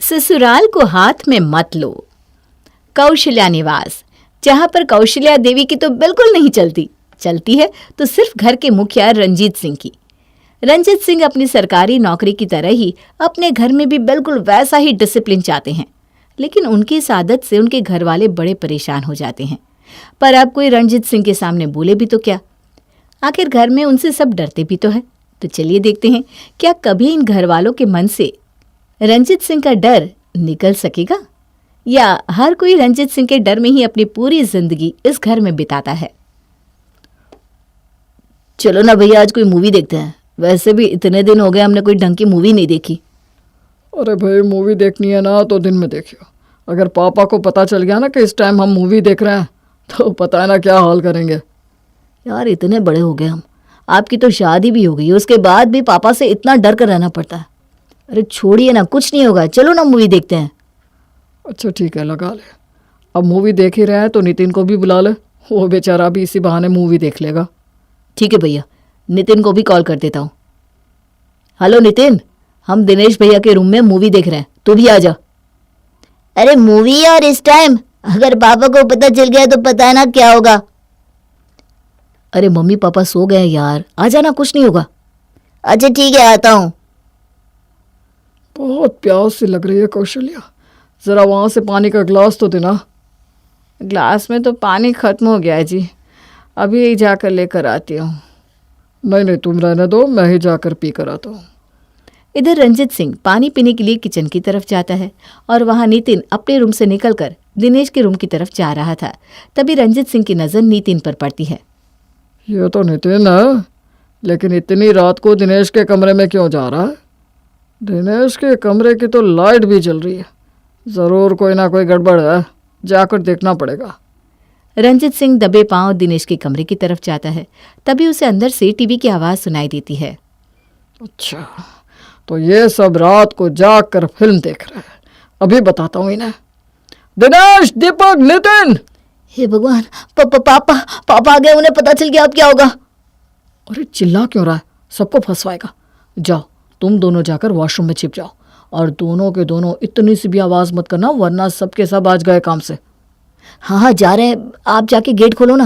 ससुराल को हाथ में मत लो। कौशल्या निवास, जहां पर कौशल्या देवी की तो बिल्कुल नहीं चलती है तो सिर्फ घर के मुखिया रंजीत सिंह की। रंजीत सिंह अपनी सरकारी नौकरी की तरह ही अपने घर में भी बिल्कुल वैसा ही डिसिप्लिन चाहते हैं, लेकिन उनकी इस आदत से उनके घर वाले बड़े परेशान हो जाते हैं। पर अब कोई रंजीत सिंह के सामने बोले भी तो क्या, आखिर घर में उनसे सब डरते भी तो है। तो चलिए देखते हैं क्या कभी इन घर वालों के मन से रंजीत सिंह का डर निकल सकेगा, या हर कोई रंजीत सिंह के डर में ही अपनी पूरी जिंदगी इस घर में बिताता है। चलो ना भैया, आज कोई मूवी देखते हैं। वैसे भी इतने दिन हो गए हमने कोई ढंग की मूवी नहीं देखी। अरे भाई, मूवी देखनी है ना तो दिन में देखियो। अगर पापा को पता चल गया ना कि इस टाइम हम मूवी देख रहे हैं तो पता है ना क्या हाल करेंगे। यार इतने बड़े हो गए हम, आपकी तो शादी भी हो गई, उसके बाद भी पापा से इतना डर कर रहना पड़ता है। अरे छोड़िए ना, कुछ नहीं होगा, चलो ना मूवी देखते हैं। अच्छा ठीक है, लगा ले। अब मूवी देख ही रहे हैं तो नितिन को भी बुला ले, वो बेचारा भी इसी बहाने मूवी देख लेगा। ठीक है भैया, नितिन को भी कॉल कर देता हूँ। हेलो नितिन, हम दिनेश भैया के रूम में मूवी देख रहे हैं, तू भी आ जा। अरे मूवी और इस टाइम, अगर पापा को पता चल गया तो पता है ना क्या होगा। अरे मम्मी पापा सो गए यार, आ जाना, कुछ नहीं होगा। अच्छा ठीक है, आता हूँ। बहुत प्यास सी लग रही है कौशल्या, ज़रा वहाँ से पानी का गिलास तो देना। ग्लास में तो पानी खत्म हो गया है जी, अभी जाकर लेकर आती हूँ। नहीं, तुम रहने दो, मैं ही जाकर पी कर आता हूँ। इधर रंजीत सिंह पानी पीने के लिए किचन की तरफ जाता है और वहां नितिन अपने रूम से निकलकर दिनेश के रूम की तरफ जा रहा था। तभी रंजीत सिंह की नज़र नितिन पर पड़ती है। ये तो नितिन है, लेकिन इतनी रात को दिनेश के कमरे में क्यों जा रहा है? दिनेश के कमरे की तो लाइट भी जल रही है, ज़रूर कोई ना कोई गड़बड़ है, जाकर देखना पड़ेगा। रंजीत सिंह दबे पांव दिनेश के कमरे की तरफ जाता है। तभी उसे अंदर से टीवी की आवाज़ सुनाई देती है। अच्छा, तो ये सब रात को जाग कर फिल्म देख रहे हैं, अभी बताता हूँ इन्हें। दिनेश, दीपक, नितिन। हे भगवान, पापा आ गए, उन्हें पता चल गया, अब क्या होगा? अरे चिल्ला क्यों रहा है, सबको फंसवाएगा। जाओ, तुम दोनों जाकर वॉशरूम में छिप जाओ, और दोनों के दोनों इतनी सी भी आवाज़ मत करना, वरना सबके सब आज गए काम से। हाँ जा रहे हैं, आप जाके गेट खोलो ना।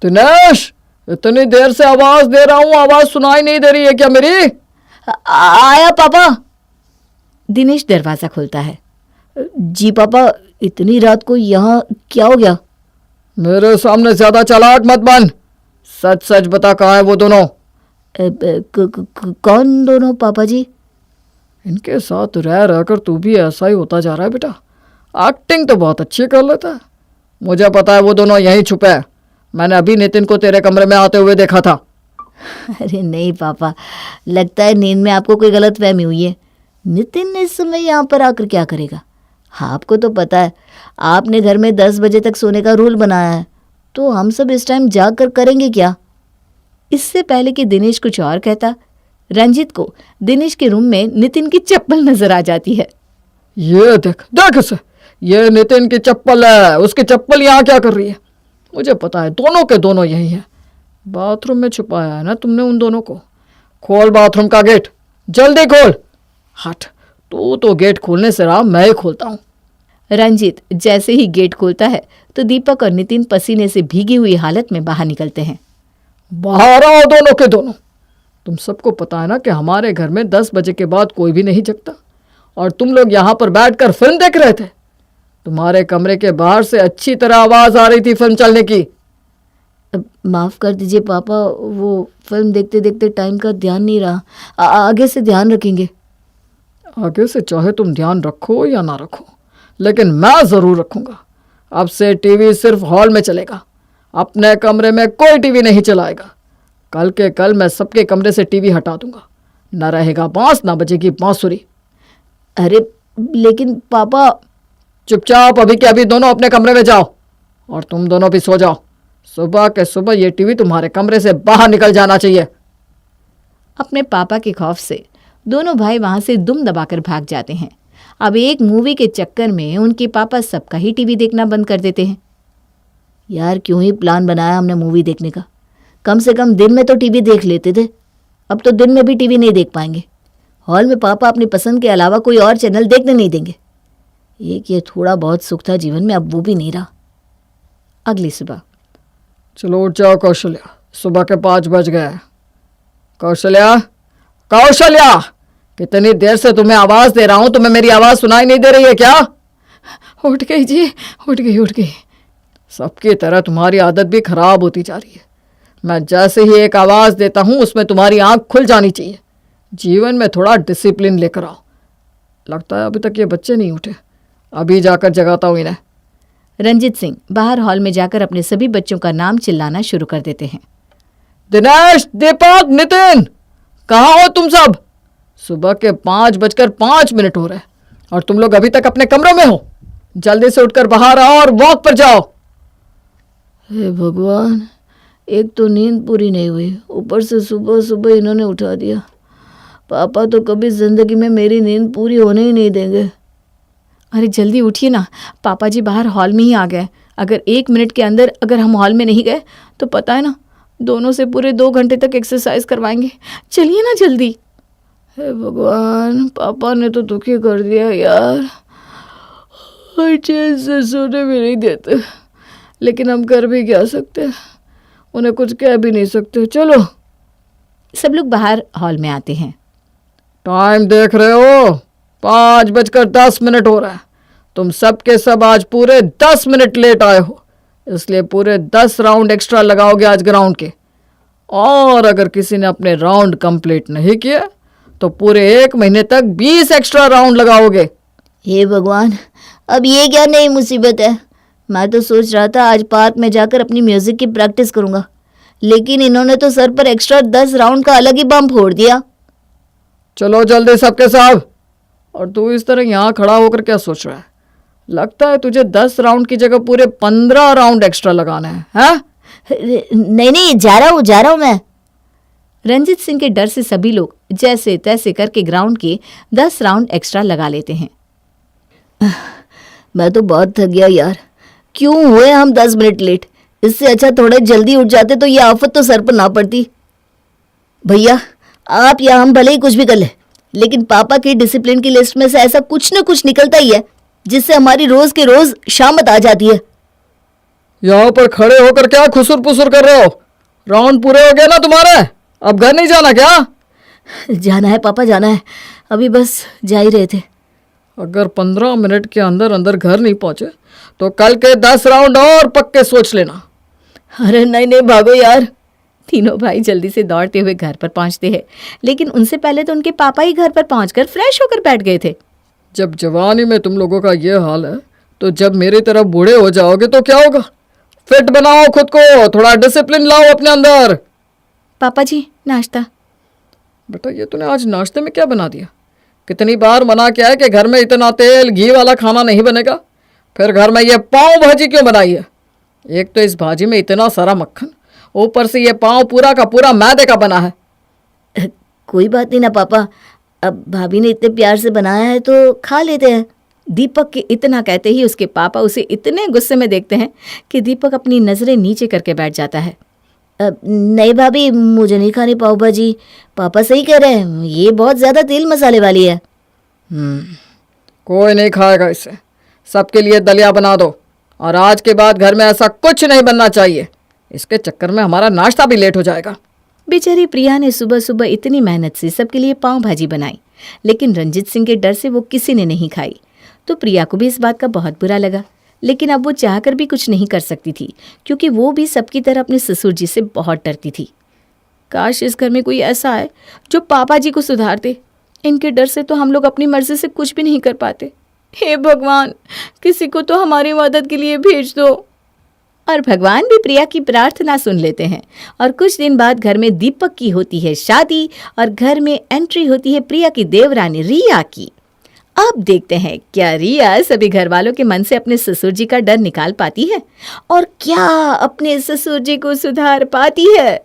दिनेश, इतनी देर से आवाज़ दे रहा हूँ, आवाज़ सुनाई नहीं दे रही है क्या मेरी? आया पापा। दिनेश दरवाज़ा खोलता है। जी पापा, इतनी रात को यहाँ क्या हो गया? मेरे सामने ज़्यादा चालाक मत बन, सच सच बता, कहाँ है वो दोनों? कौन दोनों पापा जी? इनके साथ रह रहकर तू भी ऐसा ही होता जा रहा है बेटा। एक्टिंग तो बहुत अच्छी कर लेता है, मुझे पता है वो दोनों यहीं छुपे हैं। मैंने अभी नितिन को तेरे कमरे में आते हुए देखा था। अरे नहीं पापा, लगता है नींद में आपको कोई गलतफहमी हुई है। नितिन इस समय यहाँ पर आकर क्या करेगा? आपको तो पता है, आपने घर में 10 बजे तक सोने का रूल बनाया है, तो हम सब इस टाइम जाग कर करेंगे क्या? इससे पहले कि दिनेश कुछ और कहता, रंजीत को दिनेश के रूम में नितिन की चप्पल नजर आ जाती है। ये देख इसे, ये नितिन की चप्पल है, उसकी चप्पल यहाँ क्या कर रही है? मुझे पता है दोनों के दोनों यही हैं। बाथरूम में छुपाया है ना तुमने उन दोनों को। खोल बाथरूम का गेट, जल्दी खोल। हट, तू तो गेट खोलने से रहा, मैं ही खोलता हूँ। रंजीत जैसे ही गेट खोलता है तो दीपक और नितिन पसीने से भीगी हुई हालत में बाहर निकलते हैं। बाहर आओ दोनों के दोनों। तुम सबको पता है ना कि हमारे घर में 10 बजे के बाद कोई भी नहीं जगता, और तुम लोग यहाँ पर बैठकर फिल्म देख रहे थे। तुम्हारे कमरे के बाहर से अच्छी तरह आवाज़ आ रही थी फिल्म चलने की। माफ़ कर दीजिए पापा, वो फिल्म देखते देखते टाइम का ध्यान नहीं रहा। आगे से ध्यान रखेंगे। आगे से चाहे तुम ध्यान रखो या ना रखो, लेकिन मैं ज़रूर रखूँगा। अब से टीवी सिर्फ हॉल में चलेगा, अपने कमरे में कोई टीवी नहीं चलाएगा। कल के कल मैं सबके कमरे से टीवी हटा दूंगा, ना रहेगा बांस ना बजेगी बांसुरी। अरे लेकिन पापा। चुपचाप अभी के अभी दोनों अपने कमरे में जाओ, और तुम दोनों भी सो जाओ। सुबह के सुबह ये टीवी तुम्हारे कमरे से बाहर निकल जाना चाहिए। अपने पापा के खौफ से दोनों भाई वहां से दुम दबाकर भाग जाते हैं। अब एक मूवी के चक्कर में उनके पापा सबका ही टीवी देखना बंद कर देते हैं। यार क्यों ही प्लान बनाया हमने मूवी देखने का, कम से कम दिन में तो टीवी देख लेते थे। अब तो दिन में भी टीवी नहीं देख पाएंगे। हॉल में पापा अपनी पसंद के अलावा कोई और चैनल देखने नहीं देंगे। एक ये थोड़ा बहुत सुख था जीवन में, अब वो भी नहीं रहा। अगली सुबह। चलो उठ जाओ कौशल्या, सुबह के 5 बज गए हैं। कौशल्या, कौशल्या, कितनी देर से तुम्हें आवाज दे रहा हूं, तुम्हें मेरी आवाज सुनाई नहीं दे रही है क्या? उठ गई जी, उठ गई। सबकी तरह तुम्हारी आदत भी खराब होती जा रही है। मैं जैसे ही एक आवाज देता हूं उसमें तुम्हारी आंख खुल जानी चाहिए। जीवन में थोड़ा डिसिप्लिन लेकर आओ। लगता है अभी तक ये बच्चे नहीं उठे, अभी जाकर जगाता हूं इन्हें। रंजीत सिंह बाहर हॉल में जाकर अपने सभी बच्चों का नाम चिल्लाना शुरू कर देते हैं। दिनेश, दीपक, नितिन, कहाँ हो तुम सब? सुबह के 5:05 हो रहे हैं और तुम लोग अभी तक अपने कमरों में हो। जल्दी से उठकर बाहर आओ और वॉक पर जाओ। हे भगवान, एक तो नींद पूरी नहीं हुई, ऊपर से सुबह सुबह इन्होंने उठा दिया। पापा तो कभी जिंदगी में मेरी नींद पूरी होने ही नहीं देंगे। अरे जल्दी उठिए ना, पापा जी बाहर हॉल में ही आ गए। अगर 1 मिनट के अंदर अगर हम हॉल में नहीं गए तो पता है ना, दोनों से पूरे 2 घंटे तक एक्सरसाइज करवाएंगे। चलिए ना जल्दी। हे भगवान, पापा ने तो दुखी कर दिया यार, और चैन से सोने भी नहीं देते। लेकिन हम कर भी क्या सकते हैं, उन्हें कुछ कह भी नहीं सकते। चलो। सब लोग बाहर हॉल में आते हैं। टाइम देख रहे हो? 5:10 हो रहा है। तुम सब के सब आज पूरे 10 मिनट लेट आए हो, इसलिए पूरे 10 राउंड एक्स्ट्रा लगाओगे आज ग्राउंड के। और अगर किसी ने अपने राउंड कंप्लीट नहीं किए तो पूरे 1 महीने तक 20 एक्स्ट्रा राउंड लगाओगे। हे भगवान, अब ये क्या नई मुसीबत है। मैं तो सोच रहा था आज पार्क में जाकर अपनी म्यूजिक की प्रैक्टिस करूंगा, लेकिन इन्होंने तो सर पर एक्स्ट्रा 10 राउंड का अलग ही बम फोड़ दिया। चलो जल्दी सबके सब। और तू इस तरह यहाँ खड़ा होकर क्या सोच रहा है? लगता है तुझे 10 राउंड की जगह पूरे 15 राउंड एक्स्ट्रा लगाना है, हाँ? नहीं, जा रहा हूँ मैं। रंजीत सिंह के डर से सभी लोग जैसे तैसे करके ग्राउंड के 10 राउंड एक्स्ट्रा लगा लेते हैं। मैं तो बहुत थक गया यार, क्यों हुए हम 10 मिनट लेट। इससे अच्छा थोड़े जल्दी उठ जाते तो ये आफत तो सर पर ना पड़ती। भैया, आप या हम भले ही कुछ भी कर ले, लेकिन पापा की डिसिप्लिन की लिस्ट में से ऐसा कुछ न कुछ निकलता ही है जिससे हमारी रोज के रोज शामत आ जाती है। यहाँ पर खड़े होकर क्या खुसुर पुसुर कर रहे हो? राउंड पूरे हो गए ना तुम्हारे? अब घर नहीं जाना क्या? जाना है पापा, जाना है। अभी बस जा ही रहे थे। अगर 15 मिनट के अंदर अंदर घर नहीं पहुंचे तो कल के 10 राउंड और पक्के सोच लेना। अरे नहीं, भागो यार। तीनों भाई जल्दी से दौड़ते हुए घर पर पहुंचते हैं, लेकिन उनसे पहले तो उनके पापा ही घर पर पहुंचकर फ्रेश होकर बैठ गए थे। जब जवानी में तुम लोगों का ये हाल है तो जब मेरी तरह बूढ़े हो जाओगे तो क्या होगा? फिट बनाओ खुद को, थोड़ा डिसिप्लिन लाओ अपने अंदर। पापा जी, नाश्ता। बेटा, ये तूने आज नाश्ते में क्या बना दिया? कितनी बार मना किया है कि घर में इतना तेल घी वाला खाना नहीं बनेगा, फिर घर में ये पाव भाजी क्यों बनाई है? एक तो इस भाजी में इतना सारा मक्खन, ऊपर से ये पाव पूरा का पूरा मैदे का बना है। कोई बात नहीं ना पापा, अब भाभी ने इतने प्यार से बनाया है तो खा लेते हैं। दीपक के इतना कहते ही उसके पापा उसे इतने गुस्से में देखते हैं कि दीपक अपनी नजरें नीचे करके बैठ जाता है। नहीं भाभी, मुझे नहीं खानी पाव भाजी। पापा सही कह रहे हैं, ये बहुत ज़्यादा तेल मसाले वाली है। कोई नहीं खाएगा इसे। सबके लिए दलिया बना दो, और आज के बाद घर में ऐसा कुछ नहीं बनना चाहिए। इसके चक्कर में हमारा नाश्ता भी लेट हो जाएगा। बेचारी प्रिया ने सुबह सुबह इतनी मेहनत से सबके लिए पाव भाजी बनाई, लेकिन रंजीत सिंह के डर से वो किसी ने नहीं खाई। तो प्रिया को भी इस बात का बहुत बुरा लगा, लेकिन अब वो चाहकर भी कुछ नहीं कर सकती थी, क्योंकि वो भी सबकी तरह अपने ससुर जी से बहुत डरती थी। काश इस घर में कोई ऐसा है जो पापा जी को सुधार दे। इनके डर से तो हम लोग अपनी मर्जी से कुछ भी नहीं कर पाते। हे भगवान, किसी को तो हमारी मदद के लिए भेज दो। और भगवान भी प्रिया की प्रार्थना सुन लेते हैं, और कुछ दिन बाद घर में दीपक की होती है शादी, और घर में एंट्री होती है प्रिया की देवरानी रिया की। अब देखते हैं क्या रिया सभी घर वालों के मन से अपने ससुर जी का डर निकाल पाती है, और क्या अपने ससुर जी को सुधार पाती है।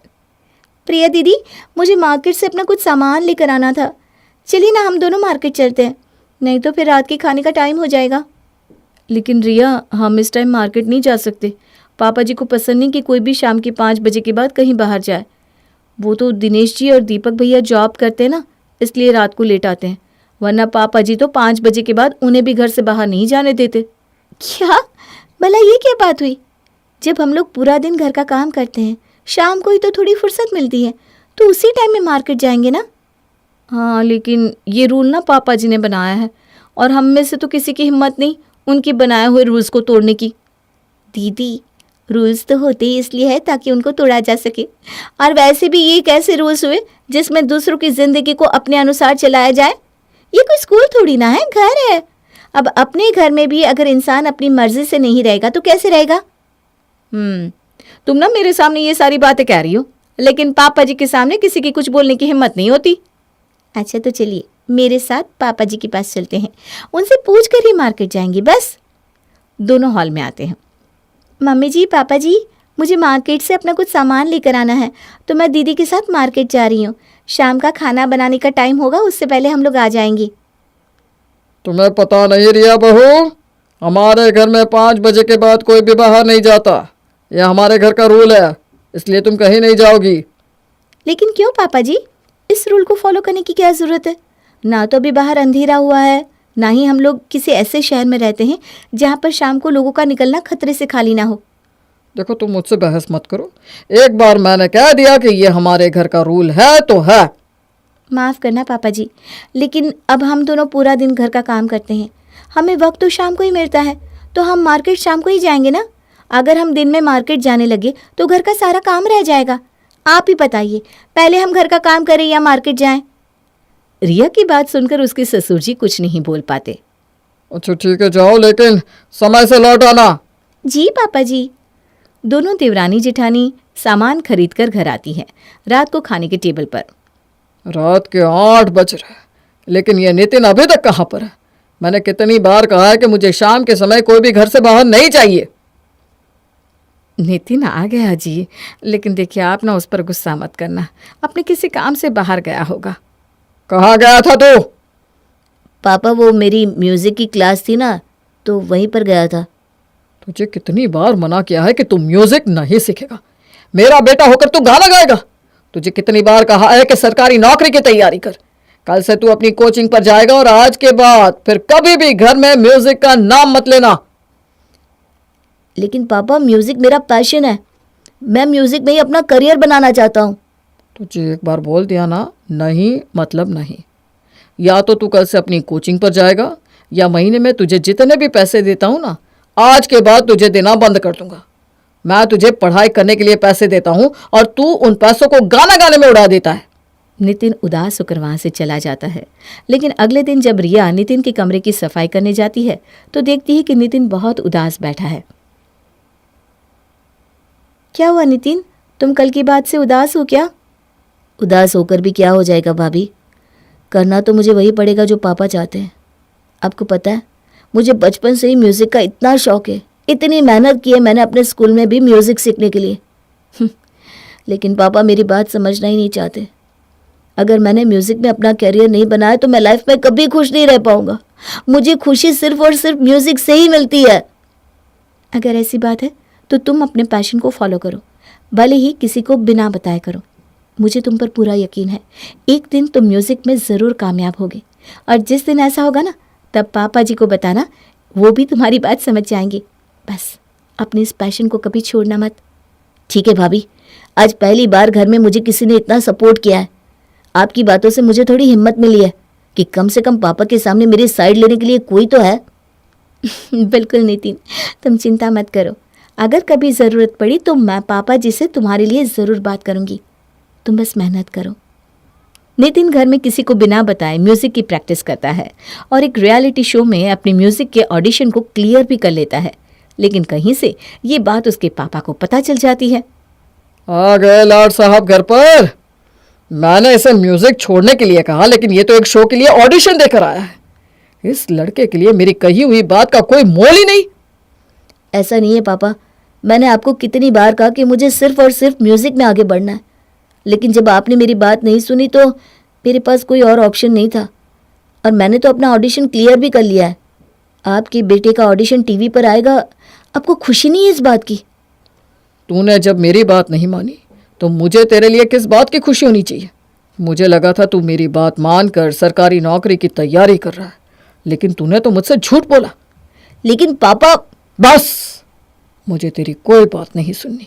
प्रिया दीदी, मुझे मार्केट से अपना कुछ सामान लेकर आना था। चलिए ना, हम दोनों मार्केट चलते हैं, नहीं तो फिर रात के खाने का टाइम हो जाएगा। लेकिन रिया, हम इस टाइम मार्केट नहीं जा सकते। पापा जी को पसंद नहीं कि कोई भी शाम के 5 बजे के बाद कहीं बाहर जाए। वो तो दिनेश जी और दीपक भैया जॉब करते हैं ना, इसलिए रात को लेट आते हैं, वरना पापा जी तो 5 बजे के बाद उन्हें भी घर से बाहर नहीं जाने देते। क्या भला ये क्या बात हुई? जब हम लोग पूरा दिन घर का काम करते हैं, शाम को ही तो थोड़ी फुर्सत मिलती है, तो उसी टाइम में मार्केट जाएंगे ना। हाँ, लेकिन ये रूल ना पापा जी ने बनाया है और हम में से तो किसी की हिम्मत नहीं उनके बनाए हुए रूल्स को तोड़ने की। दीदी, रूल्स तो होते ही इसलिए है ताकि उनको तोड़ा जा सके, और वैसे भी ये कैसे रूल्स हुए जिसमें दूसरों की ज़िंदगी को अपने अनुसार चलाया जाए? ये कोई स्कूल थोड़ी ना है, घर है। अब अपने घर में भी अगर इंसान अपनी मर्जी से नहीं रहेगा तो कैसे रहेगा? तुम ना मेरे सामने ये सारी बातें कह रही हो, लेकिन पापा जी के सामने किसी की कुछ बोलने की हिम्मत नहीं होती। अच्छा तो चलिए मेरे साथ पापा जी के पास चलते हैं, उनसे पूछ कर ही मार्केट जाएंगे बस। दोनों हॉल में आते हैं। मम्मी जी, पापा जी, मुझे मार्केट से अपना कुछ सामान लेकर आना है, तो मैं दीदी के साथ मार्केट जा रही हूँ। शाम का खाना बनाने का टाइम होगा, उससे पहले हम लोग आ जाएंगे। तुम्हें पता नहीं रिया बहू, हमारे घर में 5 बजे के बाद कोई भी बाहर नहीं जाता। यह हमारे घर का रूल है, इसलिए तुम कहीं नहीं जाओगी। लेकिन क्यों पापा जी? इस रूल को फॉलो करने की क्या ज़रूरत है? ना तो अभी बाहर अंधेरा हुआ है, ना ही हम लोग किसी ऐसे शहर में रहते हैं जहाँ पर शाम को लोगों का निकलना खतरे से खाली ना हो। देखो, तुम मुझसे बहस मत करो। एक बार मैंने कह दिया कि ये हमारे घर का रूल है तो है। माफ़ करना पापा जी, लेकिन अब हम दोनों पूरा दिन घर का काम करते हैं, हमें वक्त तो शाम को ही मिलता है, तो हम मार्केट शाम को ही जाएंगे ना। अगर हम दिन में मार्केट जाने लगे तो घर का सारा काम रह जाएगा। आप ही बताइए, पहले हम घर का काम करें या मार्केट जाएं? रिया की बात सुनकर उसके ससुर जी कुछ नहीं बोल पाते। अच्छा ठीक है, जाओ, लेकिन समय से लौट आना। जी पापा जी। दोनों देवरानी जेठानी सामान खरीद कर घर आती हैं रात को खाने के टेबल पर। रात के 8 बज रहे, लेकिन ये नितिन अभी तक कहाँ पर है? मैंने कितनी बार कहा है कि मुझे शाम के समय कोई भी घर से बाहर नहीं चाहिए। नितिन आ गया जी, लेकिन देखिए आप ना उस पर गुस्सा मत करना, अपने किसी काम से बाहर गया होगा। कहाँ गया था तू? पापा वो मेरी म्यूज़िक की क्लास थी ना, तो वहीं पर गया था। तुझे कितनी बार मना किया है कि तू म्यूजिक नहीं सीखेगा। मेरा बेटा होकर तू गाना गाएगा। तुझे कितनी बार कहा है कि सरकारी नौकरी की तैयारी कर। कल से तू अपनी कोचिंग पर जाएगा और आज के बाद फिर कभी भी घर में म्यूजिक का नाम मत लेना। लेकिन पापा, म्यूज़िक मेरा पैशन है, मैं म्यूज़िक में ही अपना करियर बनाना चाहता हूँ। तुझे एक बार बोल दिया ना, नहीं मतलब नहीं। या तो तू कल से अपनी कोचिंग पर जाएगा, या महीने में तुझे जितने भी पैसे देता हूँ ना, आज के बाद तुझे देना बंद कर दूंगा। मैं तुझे पढ़ाई करने के लिए पैसे देता हूँ और तू उन पैसों को गाना गाने में उड़ा देता है। नितिन उदास होकर वहां से चला जाता है। लेकिन अगले दिन जब रिया नितिन के कमरे की सफाई करने जाती है तो देखती है कि नितिन बहुत उदास बैठा है। क्या हुआ नितिन, तुम कल की बात से उदास हो क्या? उदास होकर भी क्या हो जाएगा भाभी, करना तो मुझे वही पड़ेगा जो पापा चाहते हैं। आपको पता है, मुझे बचपन से ही म्यूज़िक का इतना शौक है, इतनी मेहनत की है मैंने अपने स्कूल में भी म्यूज़िक सीखने के लिए। लेकिन पापा मेरी बात समझना ही नहीं चाहते। अगर मैंने म्यूज़िक में अपना करियर नहीं बनाया तो मैं लाइफ में कभी खुश नहीं रह पाऊंगा। मुझे खुशी सिर्फ और सिर्फ म्यूज़िक से ही मिलती है। अगर ऐसी बात है तो तुम अपने पैशन को फॉलो करो, भले ही किसी को बिना बताए करो। मुझे तुम पर पूरा यकीन है, एक दिन तुम म्यूज़िक में ज़रूर कामयाब होगे, और जिस दिन ऐसा होगा ना, तब पापा जी को बताना, वो भी तुम्हारी बात समझ जाएंगे। बस अपने इस पैशन को कभी छोड़ना मत। ठीक है भाभी, आज पहली बार घर में मुझे किसी ने इतना सपोर्ट किया है। आपकी बातों से मुझे थोड़ी हिम्मत मिली है कि कम से कम पापा के सामने मेरी साइड लेने के लिए कोई तो है। बिल्कुल नितिन, तुम चिंता मत करो। अगर कभी ज़रूरत पड़ी तो मैं पापा जी से तुम्हारे लिए ज़रूर बात करूँगी। तुम बस मेहनत करो। नितिन घर में किसी को बिना बताए म्यूजिक की प्रैक्टिस करता है और एक रियलिटी शो में अपने म्यूजिक के ऑडिशन को क्लियर भी कर लेता है। लेकिन कहीं से ये बात उसके पापा को पता चल जाती है। आ गए लाड साहब घर पर। मैंने इसे म्यूजिक छोड़ने के लिए कहा, लेकिन ये तो एक शो के लिए ऑडिशन देकर आया है। इस लड़के के लिए मेरी कही हुई बात का कोई मोल ही नहीं। ऐसा नहीं है पापा, मैंने आपको कितनी बार कहा कि मुझे सिर्फ और सिर्फ म्यूज़िक में आगे बढ़ना है, लेकिन जब आपने मेरी बात नहीं सुनी तो मेरे पास कोई और ऑप्शन नहीं था, और मैंने तो अपना ऑडिशन क्लियर भी कर लिया है। आपके बेटे का ऑडिशन टीवी पर आएगा, आपको खुशी नहीं है इस बात की? तूने जब मेरी बात नहीं मानी तो मुझे तेरे लिए किस बात की खुशी होनी चाहिए? मुझे लगा था तू मेरी बात मानकर सरकारी नौकरी की तैयारी कर रहा है, लेकिन तूने तो मुझसे झूठ बोला। लेकिन पापा। बस, मुझे तेरी कोई बात नहीं सुननी,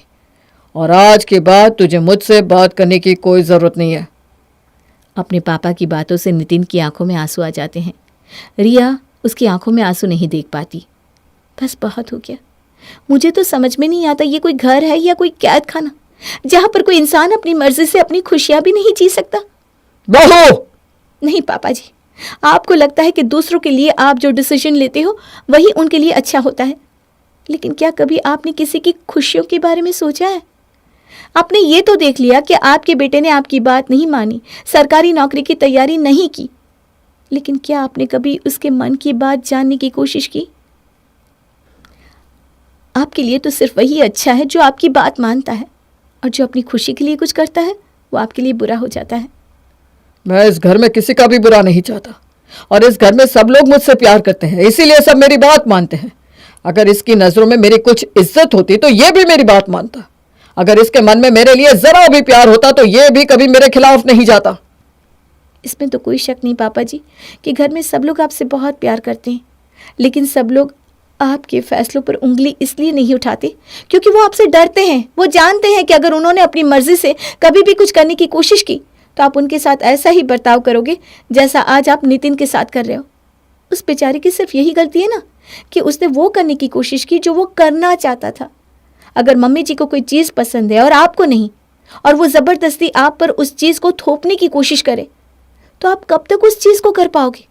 और आज के बाद तुझे मुझसे बात करने की कोई ज़रूरत नहीं है। अपने पापा की बातों से नितिन की आंखों में आंसू आ जाते हैं। रिया उसकी आंखों में आंसू नहीं देख पाती। बस बहुत हो गया, मुझे तो समझ में नहीं आता ये कोई घर है या कोई कैद खाना जहां पर कोई इंसान अपनी मर्जी से अपनी खुशियां भी नहीं जी सकता। बहू! नहीं पापा जी, आपको लगता है कि दूसरों के लिए आप जो डिसीजन लेते हो वही उनके लिए अच्छा होता है, लेकिन क्या कभी आपने किसी की खुशियों के बारे में सोचा है? आपने ये तो देख लिया कि आपके बेटे ने आपकी बात नहीं मानी, सरकारी नौकरी की तैयारी नहीं की, लेकिन क्या आपने कभी उसके मन की बात जानने की कोशिश की? आपके लिए तो सिर्फ वही अच्छा है जो आपकी बात मानता है, और जो अपनी खुशी के लिए कुछ करता है वो आपके लिए बुरा हो जाता है। मैं इस घर में किसी का भी बुरा नहीं चाहता, और इस घर में सब लोग मुझसे प्यार करते हैं, इसीलिए सब मेरी बात मानते हैं। अगर इसकी नज़रों में मेरी कुछ इज्जत होती तो ये भी मेरी बात मानता। अगर इसके मन में मेरे लिए जरा भी प्यार होता तो ये भी कभी मेरे खिलाफ नहीं जाता। इसमें तो कोई शक नहीं पापा जी कि घर में सब लोग आपसे बहुत प्यार करते हैं, लेकिन सब लोग आपके फैसलों पर उंगली इसलिए नहीं उठाते क्योंकि वो आपसे डरते हैं। वो जानते हैं कि अगर उन्होंने अपनी मर्जी से कभी भी कुछ करने की कोशिश की तो आप उनके साथ ऐसा ही बर्ताव करोगे जैसा आज आप नितिन के साथ कर रहे हो। उस बेचारे की सिर्फ यही गलती है ना कि उसने वो करने की कोशिश की जो वो करना चाहता था। अगर मम्मी जी को कोई चीज़ पसंद है और आपको नहीं, और वो ज़बरदस्ती आप पर उस चीज़ को थोपने की कोशिश करे, तो आप कब तक उस चीज़ को कर पाओगे?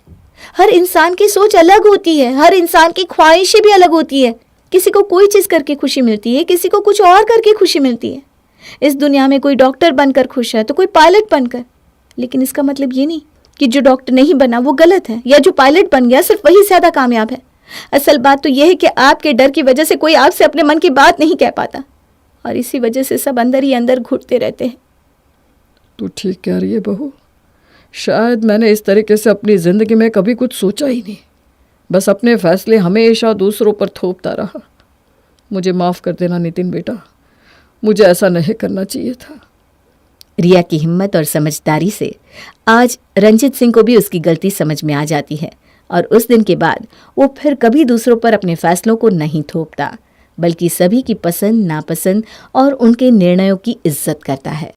हर इंसान की सोच अलग होती है, हर इंसान की ख्वाहिशें भी अलग होती है। किसी को कोई चीज़ करके खुशी मिलती है, किसी को कुछ और करके खुशी मिलती है। इस दुनिया में कोई डॉक्टर बनकर खुश है तो कोई पायलट बनकर, लेकिन इसका मतलब ये नहीं कि जो डॉक्टर नहीं बना वो गलत है, या जो पायलट बन गया सिर्फ वही ज़्यादा कामयाब है। असल बात तो यह है कि आपके डर की वजह से कोई आपसे अपने मन की बात नहीं कह पाता, और इसी वजह से सब अंदर ही अंदर घुटते रहते हैं। तू ठीक कह रही है बहू, शायद मैंने इस तरीके से अपनी ज़िंदगी में कभी कुछ सोचा ही नहीं, बस अपने फैसले हमेशा दूसरों पर थोपता रहा। मुझे माफ़ कर देना नितिन बेटा, मुझे ऐसा नहीं करना चाहिए था। रिया की हिम्मत और समझदारी से आज रंजित सिंह को भी उसकी गलती समझ में आ जाती है, और उस दिन के बाद वो फिर कभी दूसरों पर अपने फैसलों को नहीं थोपता, बल्कि सभी की पसंद नापसंद और उनके निर्णयों की इज्जत करता है।